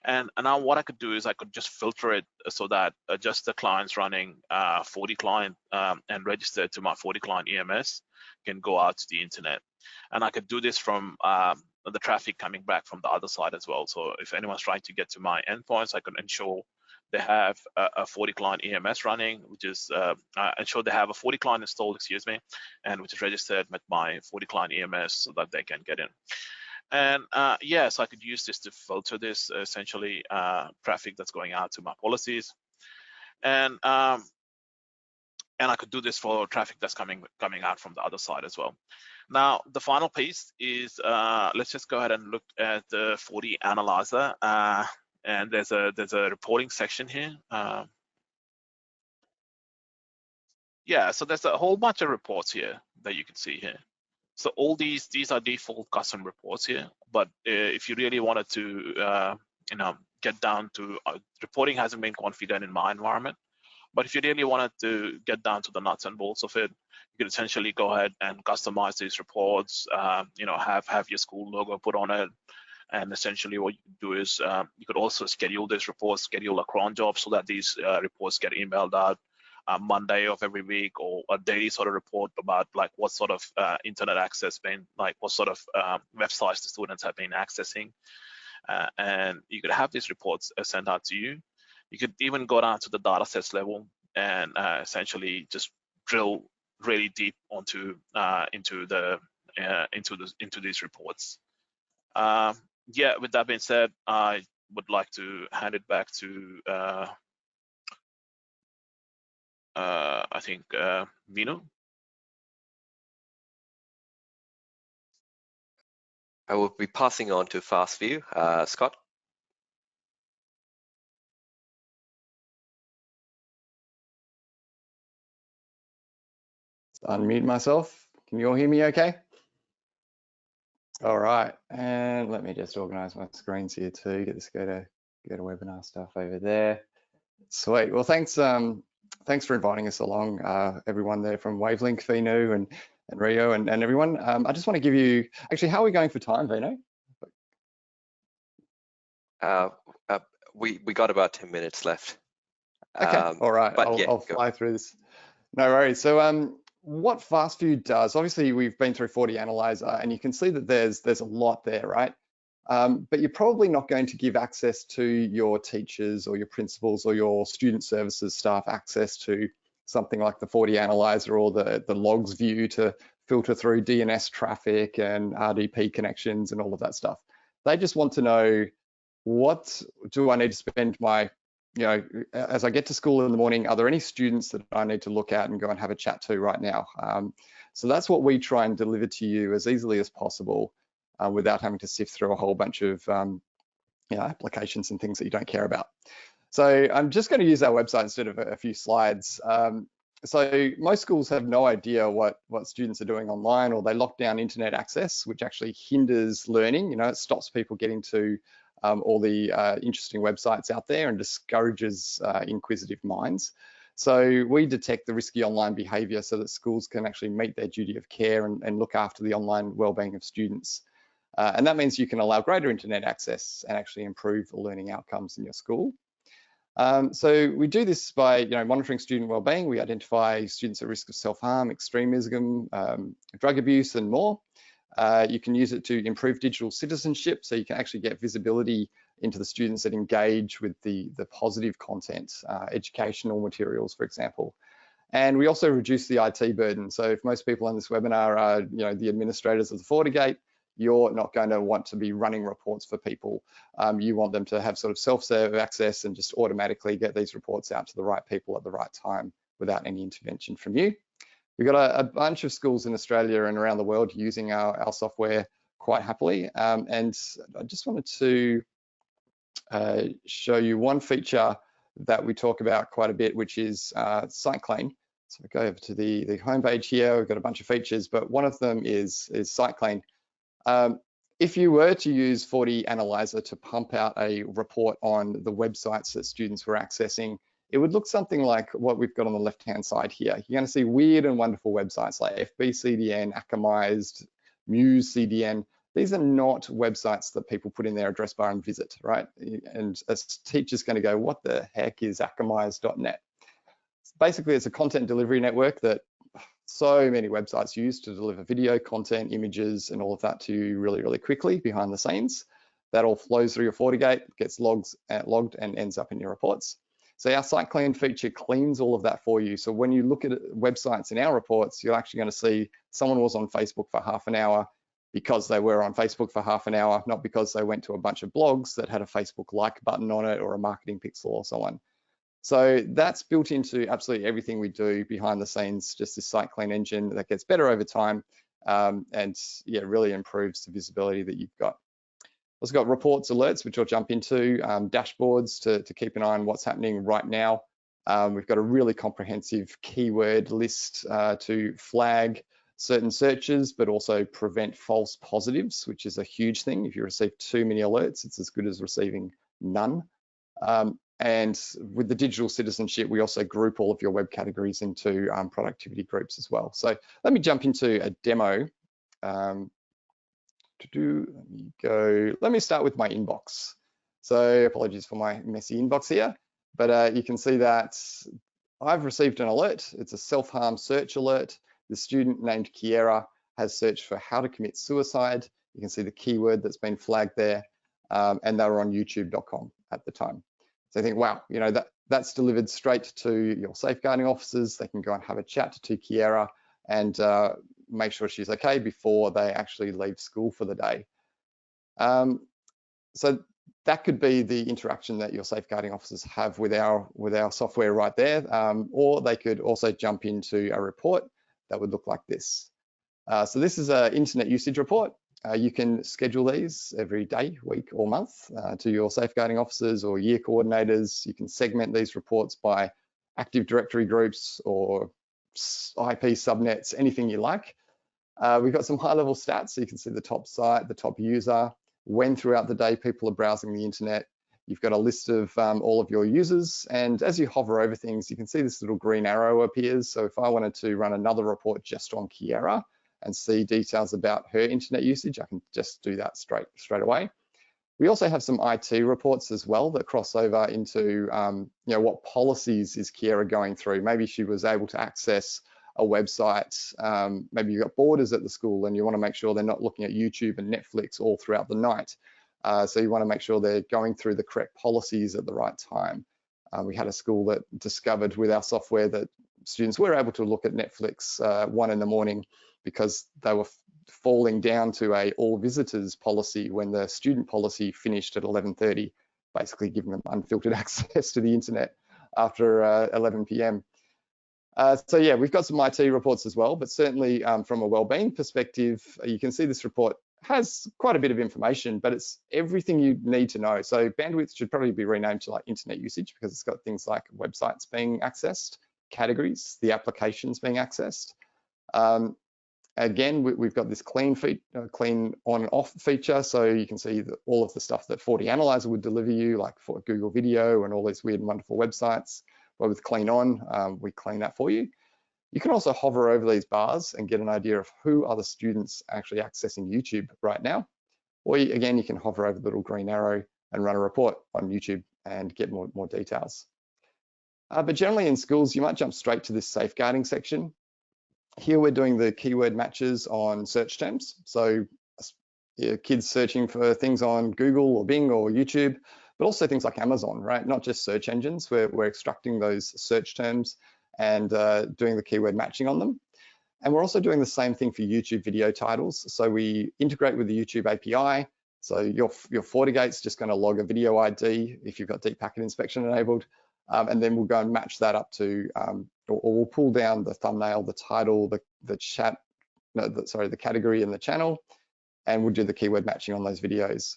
And now what I could do is I could just filter it so that just the clients running FortiClient and registered to my FortiClient EMS can go out to the internet. And I could do this from the traffic coming back from the other side as well. So if anyone's trying to get to my endpoints, I can ensure they have a FortiClient EMS running, which is ensure they have a FortiClient installed, excuse me, and which is registered with my FortiClient EMS so that they can get in. And yes, I could use this to filter this essentially traffic that's going out to my policies, and I could do this for traffic that's coming out from the other side as well. Now, the final piece is let's just go ahead and look at the FortiAnalyzer, and there's a reporting section here. Yeah, so there's a whole bunch of reports here that you can see here. So all these are default custom reports here, but if you really wanted to get down to reporting hasn't been configured in my environment, but if you really wanted to get down to the nuts and bolts of it, you could essentially go ahead and customize these reports, have your school logo put on it. And essentially what you can do is you could also schedule this report, schedule a cron job so that these reports get emailed out Monday of every week, or a daily sort of report about like what sort of internet access been, like what sort of websites the students have been accessing. And you could have these reports sent out to you. You could even go down to the data sets level and essentially just drill really deep into these reports. Yeah, with that being said, I would like to hand it back to I think Veenu. I will be passing on to FastView. Scott. Unmute myself. Can you all hear me okay? All right, and let me just organize my screens here too. Get this go to webinar stuff over there. Sweet. Well, thanks for inviting us along, everyone there from Wavelink, Veenu, and Rio, and everyone. I just want to give you, actually, how are we going for time, Veenu? We got about 10 minutes left. Okay, all right, I'll fly through this. No worries. So what FastView does, obviously we've been through FortiAnalyzer and you can see that there's a lot there, right? But you're probably not going to give access to your teachers or your principals or your student services staff access to something like the FortiAnalyzer or the logs view to filter through DNS traffic and RDP connections and all of that stuff. They just want to know, what do I need to spend my, as I get to school in the morning, are there any students that I need to look at and go and have a chat to right now? So that's what we try and deliver to you as easily as possible without having to sift through a whole bunch of applications and things that you don't care about. So I'm just going to use our website instead of a few slides. So most schools have no idea what students are doing online, or they lock down internet access, which actually hinders learning. It stops people getting to all the interesting websites out there and discourages inquisitive minds. So we detect the risky online behavior so that schools can actually meet their duty of care and look after the online well-being of students. And that means you can allow greater internet access and actually improve the learning outcomes in your school. So we do this by monitoring student well-being. We identify students at risk of self-harm, extremism, drug abuse, and more. You can use it to improve digital citizenship, so you can actually get visibility into the students that engage with the positive content, educational materials, for example. And we also reduce the IT burden. So if most people on this webinar are the administrators of the FortiGate, you're not going to want to be running reports for people. You want them to have sort of self-serve access and just automatically get these reports out to the right people at the right time without any intervention from you. We've got a bunch of schools in Australia and around the world using our software quite happily. And I just wanted to show you one feature that we talk about quite a bit, which is site clean. So we go over to the homepage here. We've got a bunch of features, but one of them is site clean. If you were to use FortiAnalyzer to pump out a report on the websites that students were accessing, it would look something like what we've got on the left-hand side here. You're going to see weird and wonderful websites like FBCDN, Akamized, MuseCDN. These are not websites that people put in their address bar and visit, right? And a teacher's going to go, what the heck is Akamized.net? Basically, it's a content delivery network that so many websites use to deliver video, content, images, and all of that to you really, really quickly behind the scenes. That all flows through your FortiGate, gets logged and ends up in your reports. So our site clean feature cleans all of that for you. So when you look at websites in our reports, you're actually going to see someone was on Facebook for half an hour because they were on Facebook for half an hour, not because they went to a bunch of blogs that had a Facebook like button on it or a marketing pixel or so on. So that's built into absolutely everything we do behind the scenes, just this site clean engine that gets better over time and yeah, really improves the visibility that you've got. Also got reports, alerts, which I'll jump into, dashboards to keep an eye on what's happening right now We've got a really comprehensive keyword list to flag certain searches, but also prevent false positives, which is a huge thing. If you receive too many alerts, it's as good as receiving none. And with the digital citizenship, we also group all of your web categories into productivity groups as well. So let me jump into a demo. Let me start with my inbox. So apologies for my messy inbox here, but you can see that I've received an alert. It's a self-harm search alert. The student named Kiera has searched for how to commit suicide. You can see the keyword that's been flagged there, and they were on youtube.com at the time. So I think, wow, you know, that's delivered straight to your safeguarding officers. They can go and have a chat to Kiera and make sure she's okay before they actually leave school for the day. So that could be the interaction that your safeguarding officers have with our software right there, or they could also jump into a report that would look like this. So this is an internet usage report. You can schedule these every day, week, or month to your safeguarding officers or year coordinators. You can segment these reports by Active Directory groups or IP subnets, anything you like. We've got some high-level stats, so you can see the top site, the top user, when throughout the day people are browsing the internet. You've got a list of all of your users, and as you hover over things, you can see this little green arrow appears. So if I wanted to run another report just on Kiera and see details about her internet usage, I can just do that straight away. We also have some IT reports as well that cross over into you know, what policies is Kiera going through. Maybe she was able to access a website. Maybe you've got boarders at the school and you want to make sure they're not looking at YouTube and Netflix all throughout the night. So you want to make sure they're going through the correct policies at the right time. We had a school that discovered with our software that students were able to look at Netflix 1 in the morning because they were falling down to a all visitors policy when the student policy finished at 11:30, basically giving them unfiltered access to the internet after 11 p.m. So yeah, we've got some IT reports as well, but certainly from a wellbeing perspective, you can see this report has quite a bit of information, but it's everything you need to know. So bandwidth should probably be renamed to like internet usage because it's got things like websites being accessed, categories, the applications being accessed. Again, we've got this clean on and off feature, so you can see all of the stuff that FortiAnalyzer would deliver you, like for Google Video and all these weird and wonderful websites. But with clean on, we clean that for you. You can also hover over these bars and get an idea of who are the students actually accessing YouTube right now. Or again, you can hover over the little green arrow and run a report on YouTube and get more details. But generally in schools, you might jump straight to this safeguarding section. Here we're doing the keyword matches on search terms. So kids searching for things on Google or Bing or YouTube, but also things like Amazon, right? Not just search engines. We're extracting those search terms and doing the keyword matching on them. And we're also doing the same thing for YouTube video titles. So we integrate with the YouTube API. So your FortiGate's just going to log a video ID if you've got deep packet inspection enabled. And then we'll go and match that up to, or we'll pull down the thumbnail, the title, the chat, the category and the channel, and we'll do the keyword matching on those videos.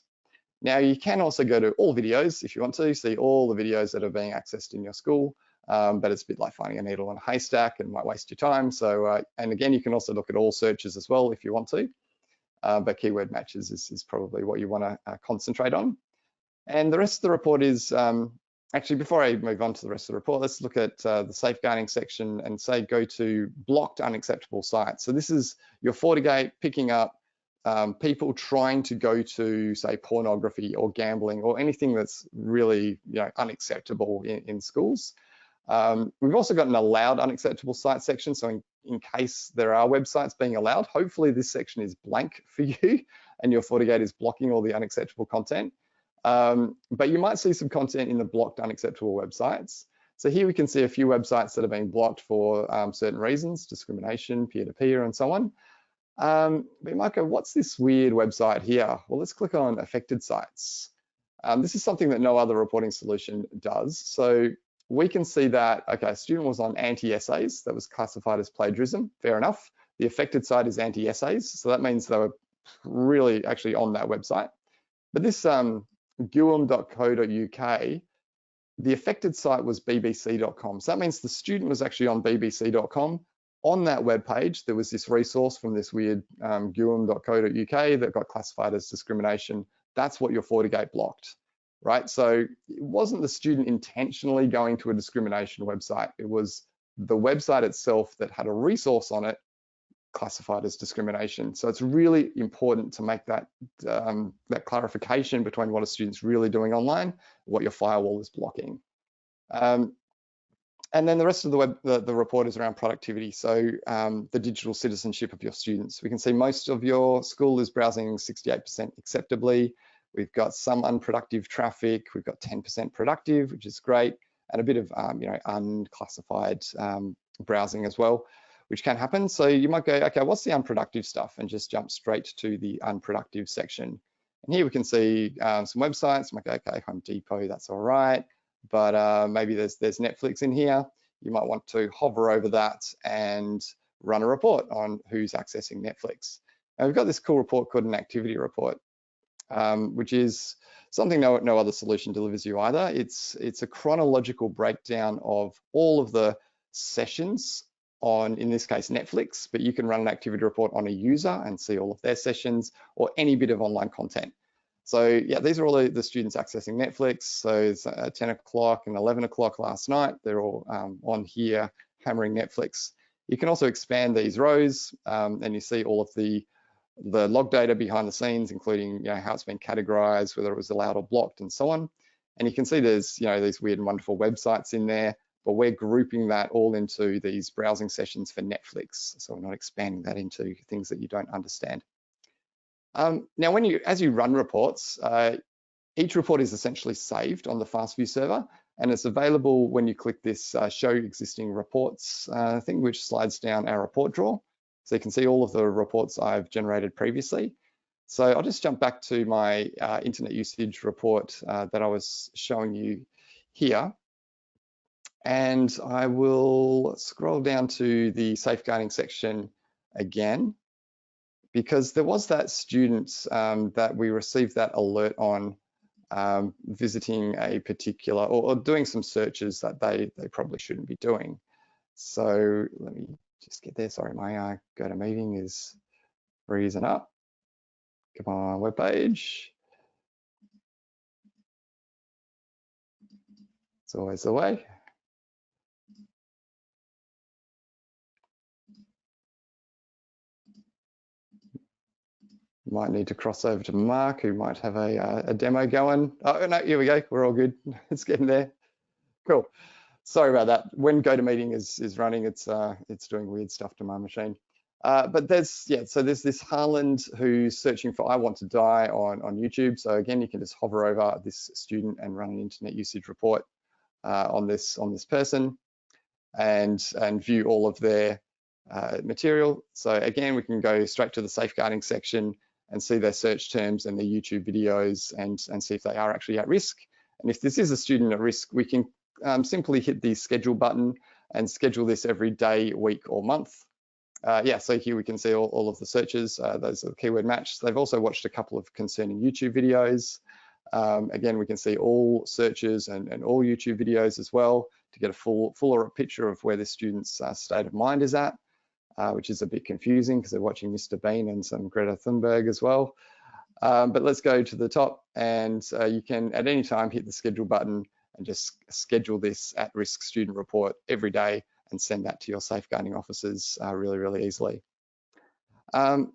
Now you can also go to all videos if you want to see all the videos that are being accessed in your school, but it's a bit like finding a needle in a haystack and might waste your time. So, and again, you can also look at all searches as well if you want to, but keyword matches is probably what you want to concentrate on. And the rest of the report is, actually, before I move on to the rest of the report, let's look at the safeguarding section and say go to blocked unacceptable sites. So this is your FortiGate picking up people trying to go to, say, pornography or gambling or anything that's really, you know, unacceptable in schools. We've also got an allowed unacceptable site section. So in case there are websites being allowed, hopefully this section is blank for you and your FortiGate is blocking all the unacceptable content. But you might see some content in the blocked unacceptable websites. So here we can see a few websites that are being blocked for certain reasons, discrimination, peer-to-peer, and so on. But you might go, what's this weird website here? Well, let's click on affected sites. This is something that no other reporting solution does. So we can see that, okay, a student was on anti-essays, that was classified as plagiarism, fair enough. The affected site is anti-essays, so that means they were really actually on that website. But this guam.co.uk, the affected site was bbc.com. So that means the student was actually on bbc.com. On that web page, there was this resource from this weird guam.co.uk that got classified as discrimination. That's what your FortiGate blocked, right? So it wasn't the student intentionally going to a discrimination website. It was the website itself that had a resource on it classified as discrimination. So it's really important to make that that clarification between what a student's really doing online, what your firewall is blocking. And then the rest of the report is around productivity. So the digital citizenship of your students. We can see most of your school is browsing 68% acceptably. We've got some unproductive traffic. We've got 10% productive, which is great, and a bit of unclassified browsing as well, which can happen. So you might go, okay, what's the unproductive stuff? And just jump straight to the unproductive section. And here we can see some websites. I'm like, okay, Home Depot, that's all right. But maybe there's Netflix in here. You might want to hover over that and run a report on who's accessing Netflix. And we've got this cool report called an activity report, which is something no other solution delivers you either. It's a chronological breakdown of all of the sessions on, in this case, Netflix, but you can run an activity report on a user and see all of their sessions or any bit of online content. So yeah, these are all the students accessing Netflix. So it's 10 o'clock and 11 o'clock last night. They're all on here hammering Netflix. You can also expand these rows and you see all of the log data behind the scenes, including how it's been categorized, whether it was allowed or blocked, and so on. And you can see there's these weird and wonderful websites in there, but we're grouping that all into these browsing sessions for Netflix. So we're not expanding that into things that you don't understand. Now, as you run reports, each report is essentially saved on the FastView server, and it's available when you click this Show Existing Reports thing, which slides down our report drawer. So you can see all of the reports I've generated previously. So I'll just jump back to my internet usage report that I was showing you here. And I will scroll down to the safeguarding section again, because there was that student that we received that alert on visiting a particular, or doing some searches that they probably shouldn't be doing. So let me just get there. Sorry, my GoToMeeting is freezing up. Come on, web page. It's always the way. Might need to cross over to Mark, who might have a demo going. Oh no, here we go. We're all good. It's getting there. Cool. Sorry about that. When GoToMeeting is running, it's doing weird stuff to my machine. But there's this Harland who's searching for "I want to die" on YouTube. So again, you can just hover over this student and run an internet usage report on this person, and view all of their material. So again, we can go straight to the safeguarding section and see their search terms and their YouTube videos and see if they are actually at risk. And if this is a student at risk, we can simply hit the schedule button and schedule this every day, week, or month. So here we can see all of the searches. Those are the keyword match. They've also watched a couple of concerning YouTube videos. Again, we can see all searches and all YouTube videos as well to get a fuller picture of where the student's state of mind is at. Which is a bit confusing because they're watching Mr. Bean and some Greta Thunberg as well. But let's go to the top, and you can at any time hit the schedule button and just schedule this at-risk student report every day and send that to your safeguarding officers really, really easily. So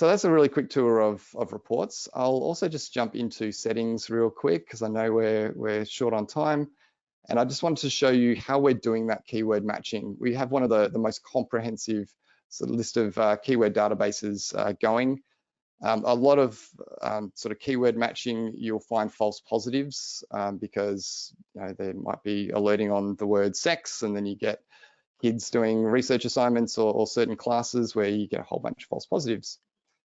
that's a really quick tour of reports. I'll also just jump into settings real quick because I know we're short on time. And I just wanted to show you how we're doing that keyword matching. We have one of the most comprehensive sort of list of keyword databases going. A lot of sort of keyword matching, you'll find false positives because there might be alerting on the word sex, and then you get kids doing research assignments or certain classes where you get a whole bunch of false positives.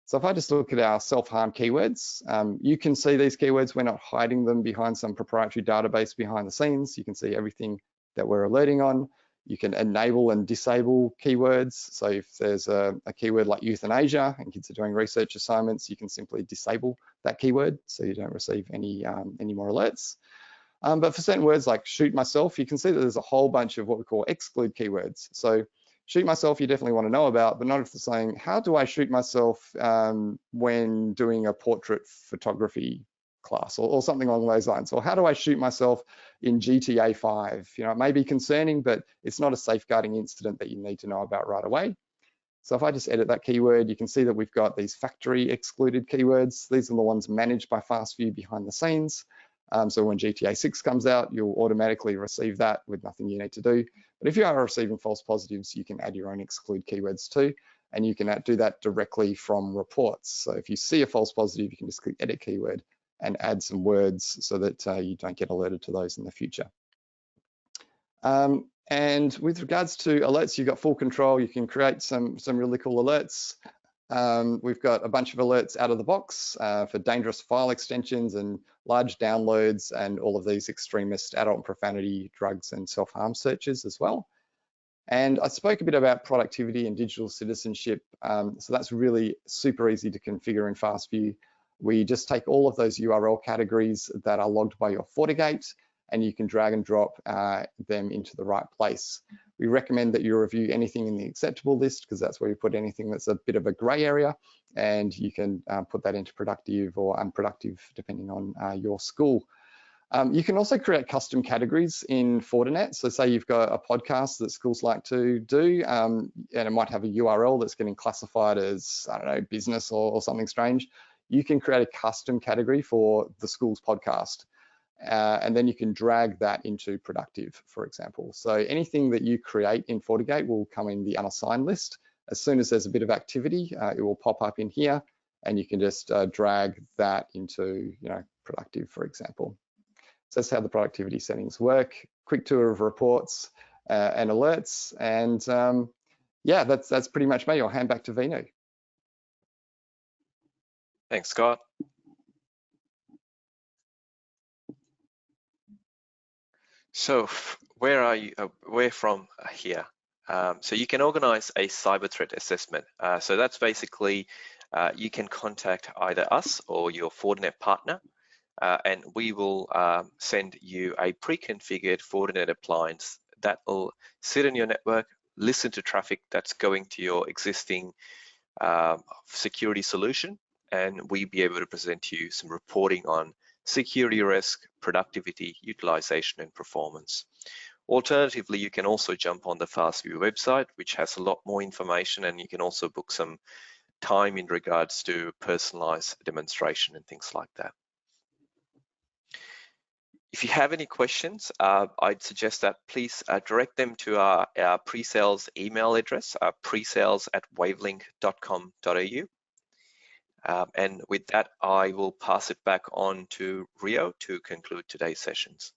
So if I just look at our self-harm keywords, you can see these keywords. We're not hiding them behind some proprietary database behind the scenes. You can see everything that we're alerting on. You can enable and disable keywords. So if there's a keyword like euthanasia and kids are doing research assignments, you can simply disable that keyword so you don't receive any more alerts. But for certain words like shoot myself, you can see that there's a whole bunch of what we call exclude keywords. So shoot myself, you definitely want to know about, but not if they're saying, how do I shoot myself when doing a portrait photography class or something along those lines? Or how do I shoot myself in GTA 5? You know, it may be concerning, but it's not a safeguarding incident that you need to know about right away. So if I just edit that keyword, you can see that we've got these factory excluded keywords. These are the ones managed by FastView behind the scenes. So when GTA 6 comes out, you'll automatically receive that with nothing you need to do. But if you are receiving false positives, you can add your own exclude keywords too, and you can do that directly from reports. So if you see a false positive, you can just click edit keyword and add some words so that you don't get alerted to those in the future. And with regards to alerts, you've got full control. You can create some really cool alerts. We've got a bunch of alerts out of the box for dangerous file extensions and large downloads and all of these extremist adult and profanity, drugs and self-harm searches as well. And I spoke a bit about productivity and digital citizenship. So that's really super easy to configure in FastView. We just take all of those URL categories that are logged by your FortiGate, and you can drag and drop them into the right place. We recommend that you review anything in the acceptable list, because that's where you put anything that's a bit of a gray area, and you can put that into productive or unproductive depending on your school. You can also create custom categories in Fortinet. So say you've got a podcast that schools like to do, and it might have a URL that's getting classified as, I don't know, business or something strange. You can create a custom category for the school's podcast. And then you can drag that into productive, for example. So anything that you create in FortiGate will come in the unassigned list. As soon as there's a bit of activity, it will pop up in here, and you can just drag that into, productive, for example. So that's how the productivity settings work. Quick tour of reports and alerts, and yeah, that's pretty much me. I'll hand back to Veenu. Thanks, Scott. So where are you? Where from here? So you can organize a cyber threat assessment. So that's basically you can contact either us or your Fortinet partner, and we will send you a pre-configured Fortinet appliance that will sit in your network, listen to traffic that's going to your existing security solution, and we'll be able to present you some reporting on security risk, productivity, utilization, and performance. Alternatively, you can also jump on the FastView website, which has a lot more information, and you can also book some time in regards to personalized demonstration and things like that. If you have any questions, I'd suggest that please direct them to our pre-sales email address, presales@wavelink.com.au. And with that, I will pass it back on to Rio to conclude today's sessions.